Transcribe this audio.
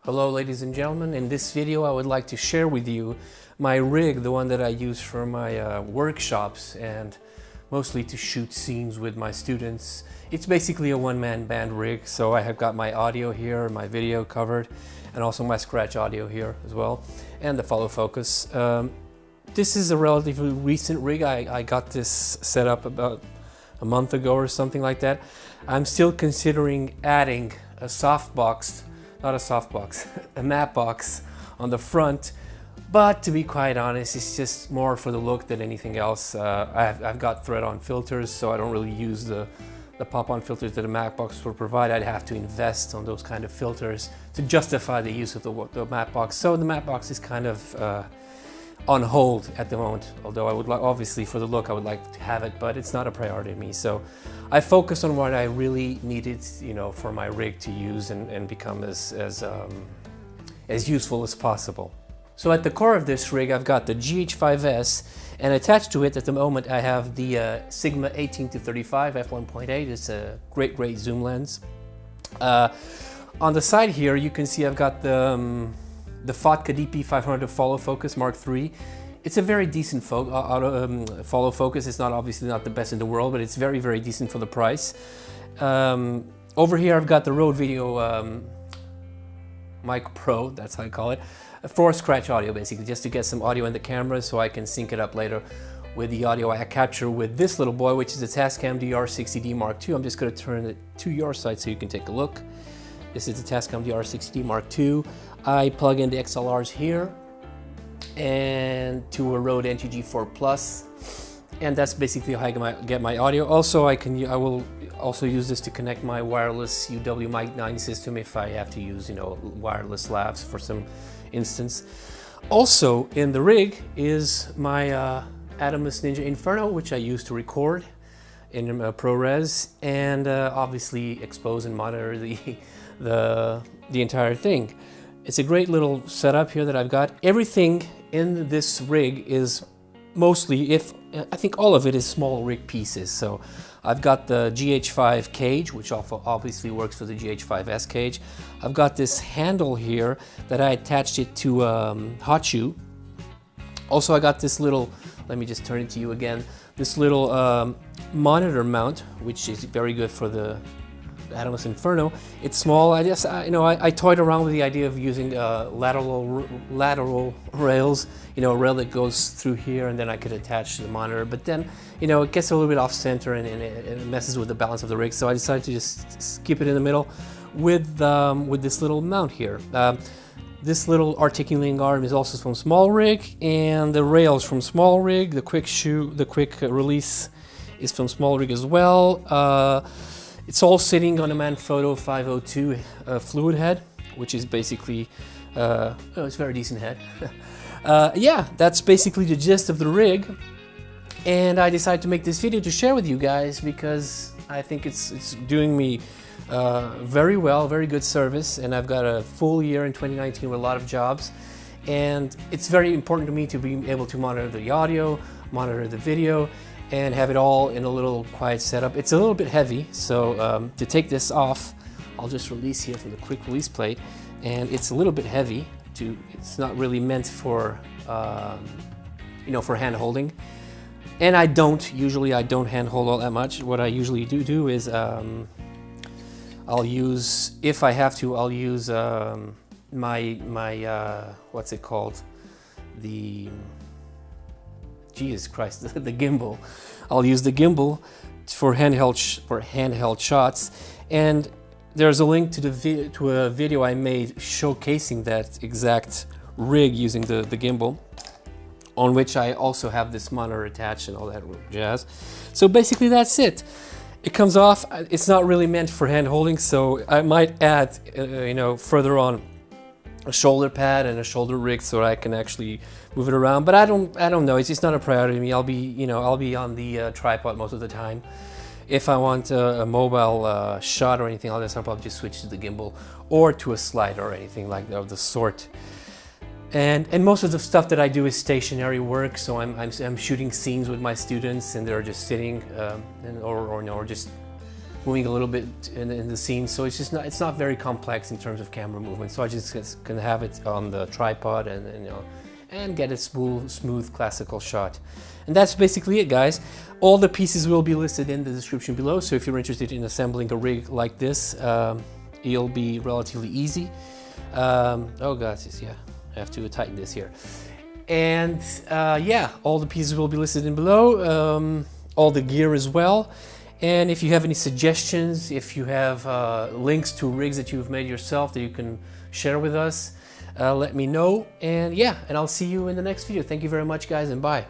Hello ladies and gentlemen, in this video I would like to share with you my rig, the one that I use for my workshops and mostly to shoot scenes with my students. It's basically a one-man band rig, so I have got my audio here, my video covered, and also my scratch audio here as well, and the follow focus. This is a relatively recent rig. I got this set up about a month ago or something like that. I'm still considering adding a softbox, not a softbox, a matte box on the front, but to be quite honest, it's just more for the look than anything else. I've got thread-on filters, so I don't really use the pop-on filters that a matte box will provide. I'd have to invest on those kind of filters to justify the use of the matte box. So the matte box is kind of on hold at the moment, although I would like, obviously for the look I would like to have it, but it's not a priority to me. So I focus on what I really needed, you know, for my rig to use and become as useful as possible. So at the core of this rig I've got the GH5s, and attached to it at the moment I have the Sigma 18-35 f1.8. It's a great zoom lens. On the side here you can see I've got the FOTGA DP500 follow focus Mark III. It's a very decent follow focus. It's not obviously not the best in the world, but it's very decent for the price. Over here I've got the Rode Videomic Pro, that's how I call it, for scratch audio basically, just to get some audio in the camera so I can sync it up later with the audio I capture with this little boy, which is a Tascam DR-60D Mark II. I'm just going to turn it to your side so you can take a look. This is the Tascam DR-60D Mark II. I plug in the XLRs here and to a Rode NTG4 Plus, and that's basically how I get my audio. Also, I will also use this to connect my wireless UW Mic 9 system if I have to use, you know, wireless lavs for some instance. Also in the rig is my Atomos Ninja Inferno, which I use to record in ProRes and obviously expose and monitor the entire thing. It's a great little setup here that I've got. Everything in this rig is mostly, I think all of it is small rig pieces. So I've got the GH5 cage, which obviously works for the GH5s cage. I've got this handle here that I attached it to hot shoe. Also I got this little, let me just turn it to you again, this little monitor mount, which is very good for the Atomos Inferno. It's small. I toyed around with the idea of using lateral rails, you know, a rail that goes through here and then I could attach to the monitor, but then, you know, it gets a little bit off center and it messes with the balance of the rig, so I decided to just keep it in the middle with this little mount here. This little articulating arm is also from Smallrig, and the rails from Smallrig. The quick release is from Smallrig as well. It's all sitting on a Manfrotto 502 fluid head, which is basically, it's a very decent head. Yeah, that's basically the gist of the rig. And I decided to make this video to share with you guys because I think it's doing me very well, very good service. And I've got a full year in 2019 with a lot of jobs. And it's very important to me to be able to monitor the audio, monitor the video, and have it all in a little quiet setup. It's a little bit heavy, so to take this off, I'll just release here from the quick release plate, and it's a little bit heavy. It's not really meant for, you know, for hand holding. And I don't hand hold all that much. What I usually do is I'll use, if I have to, I'll use my what's it called? Jesus Christ, the gimbal. I'll use the gimbal for handheld shots, and there's a link to a video I made showcasing that exact rig using the gimbal, on which I also have this monitor attached and all that jazz. So basically that's it. It comes off. It's not really meant for hand holding, so I might add, you know, further on a shoulder pad and a shoulder rig so I can actually move it around, but I don't know. It's just not a priority to me. I'll be on the tripod most of the time. If I want a mobile shot or anything like this, I'll probably just switch to the gimbal or to a slider or anything like that of the sort. And most of the stuff that I do is stationary work, so I'm shooting scenes with my students and they're just sitting or just moving a little bit in the scene, so it's not very complex in terms of camera movement. So I just can have it on the tripod and you know, and get a smooth classical shot. And that's basically it, guys. All the pieces will be listed in the description below, so if you're interested in assembling a rig like this, it'll be relatively easy. Oh god, yeah, I have to tighten this here. And yeah, all the pieces will be listed in below, all the gear as well. And if you have any suggestions, if you have links to rigs that you've made yourself that you can share with us, let me know. And yeah, and I'll see you in the next video. Thank you very much, guys, and bye.